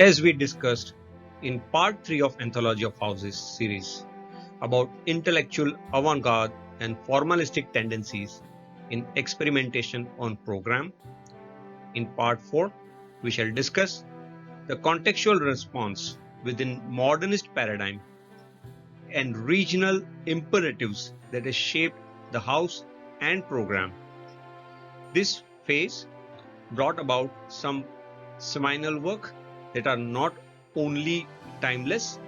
As we discussed in part 3 of Anthology of Houses series about intellectual avant-garde and formalistic tendencies in experimentation on program, in part 4 we shall discuss the contextual response within modernist paradigm and regional imperatives that has shaped the house and program. This phase brought about some seminal work that are not only timeless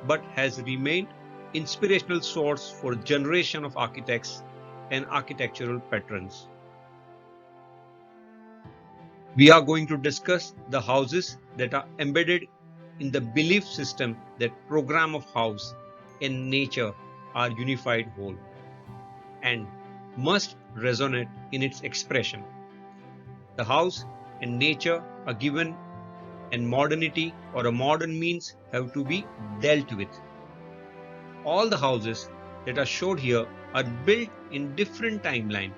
but has remained inspirational source for generation of architects and architectural patrons. We are going to discuss the houses that are embedded in the belief system that program of house and nature are unified whole and must resonate in its expression. The house and nature are given, and modernity or a modern means have to be dealt with. All the houses that are showed here are built in different timeline,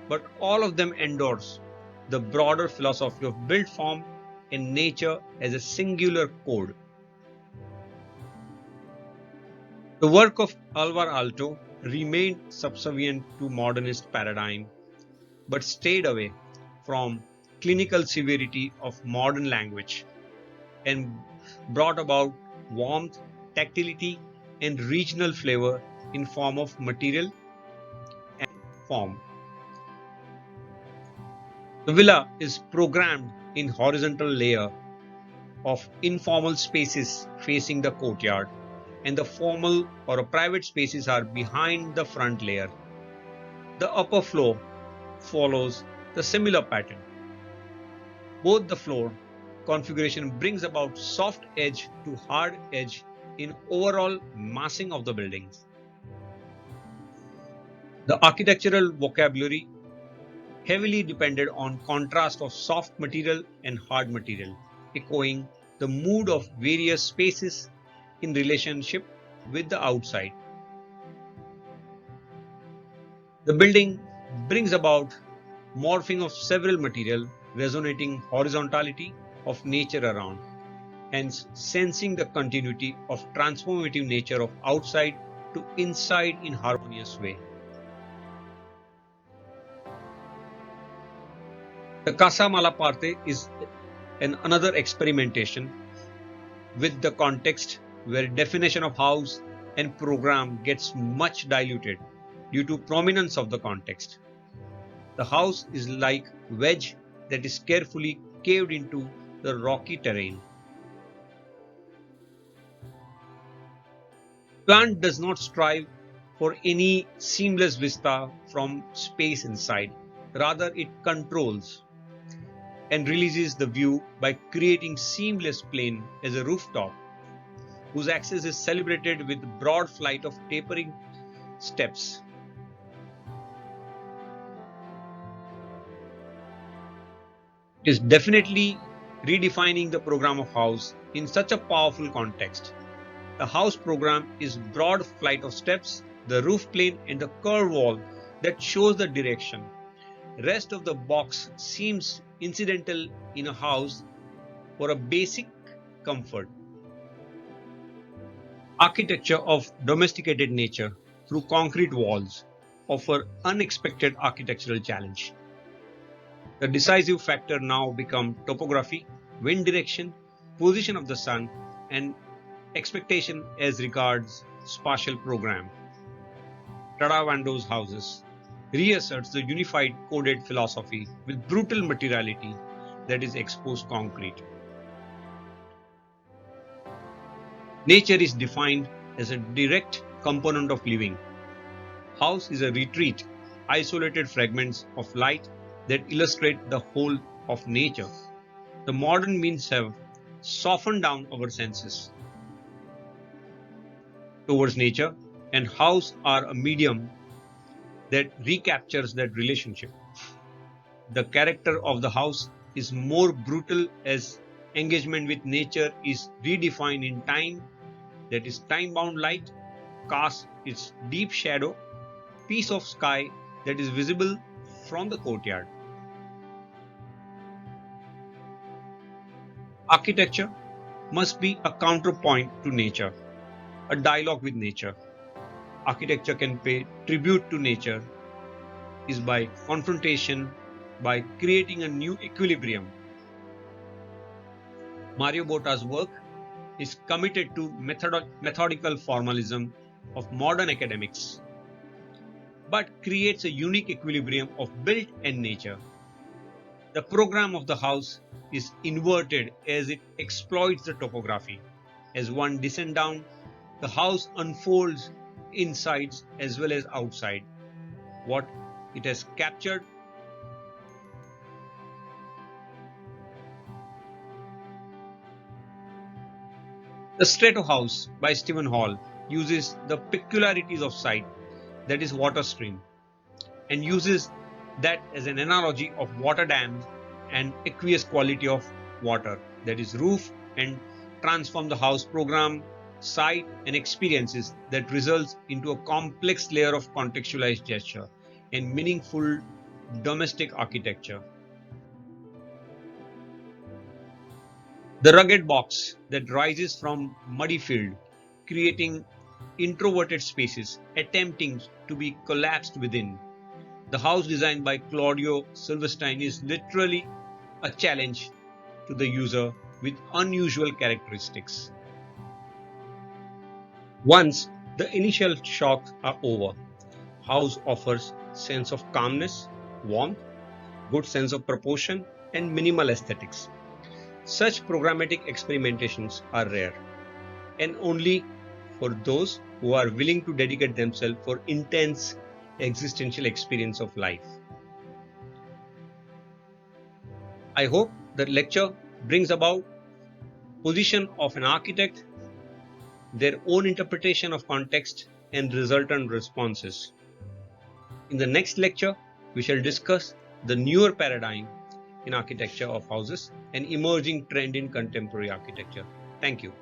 but all of them endorse the broader philosophy of built form and nature as a singular code. The work of Alvar Aalto remained subservient to modernist paradigm, but stayed away from clinical severity of modern language and brought about warmth, tactility, and regional flavor in form of material and form. The villa is programmed in horizontal layer of informal spaces facing the courtyard, and the formal or private spaces are behind the front layer. The upper floor follows the similar pattern. Both the floor configuration brings about soft edge to hard edge in overall massing of the buildings. The architectural vocabulary heavily depended on contrast of soft material and hard material, echoing the mood of various spaces in relationship with the outside. The building brings about morphing of several material, resonating horizontality of nature around, hence sensing the continuity of transformative nature of outside to inside in harmonious way. The Casa Malaparte is another experimentation with the context where definition of house and program gets much diluted due to prominence of the context. The house is like wedge that is carefully caved into the rocky terrain. Plant does not strive for any seamless vista from space inside. Rather, it controls and releases the view by creating seamless plane as a rooftop, whose access is celebrated with broad flight of tapering steps. It is definitely redefining the program of house in such a powerful context. The house program is broad flight of steps, the roof plane and the curved wall that shows the direction. Rest of the box seems incidental in a house for a basic comfort. Architecture of domesticated nature through concrete walls offer unexpected architectural challenge. The decisive factor now become topography, wind direction, position of the sun, and expectation as regards spatial program. Tadavando's houses reasserts the unified coded philosophy with brutal materiality that is exposed concrete. Nature is defined as a direct component of living. House is a retreat, isolated fragments of light that illustrate the whole of nature. The modern means have softened down our senses towards nature, and house are a medium that recaptures that relationship. The character of the house is more brutal as engagement with nature is redefined in time, that is time-bound light casts its deep shadow, piece of sky that is visible from the courtyard. Architecture must be a counterpoint to nature, a dialogue with nature. Architecture can pay tribute to nature is by confrontation, by creating a new equilibrium. Mario Bota's work is committed to methodical formalism of modern academics, but creates a unique equilibrium of built and nature. The program of the house is inverted as it exploits the topography. As one descends down, the house unfolds insides as well as outside. What it has captured. The Strato House by Stephen Hall uses the peculiarities of site, that is water stream, and uses that as an analogy of water dams and aqueous quality of water, that is roof, and transform the house program, site, and experiences that results into a complex layer of contextualized gesture and meaningful domestic architecture. The rugged box that rises from muddy field, creating introverted spaces, attempting to be collapsed within. The house designed by Claudio Silverstein is literally a challenge to the user with unusual characteristics. Once the initial shocks are over, house offers sense of calmness, warmth, good sense of proportion, and minimal aesthetics. Such programmatic experimentations are rare, and only for those who are willing to dedicate themselves for intense existential experience of life. I hope the lecture brings about position of an architect, their own interpretation of context, and resultant responses. In the next lecture, we shall discuss the newer paradigm in architecture of houses, an emerging trend in contemporary architecture. Thank you.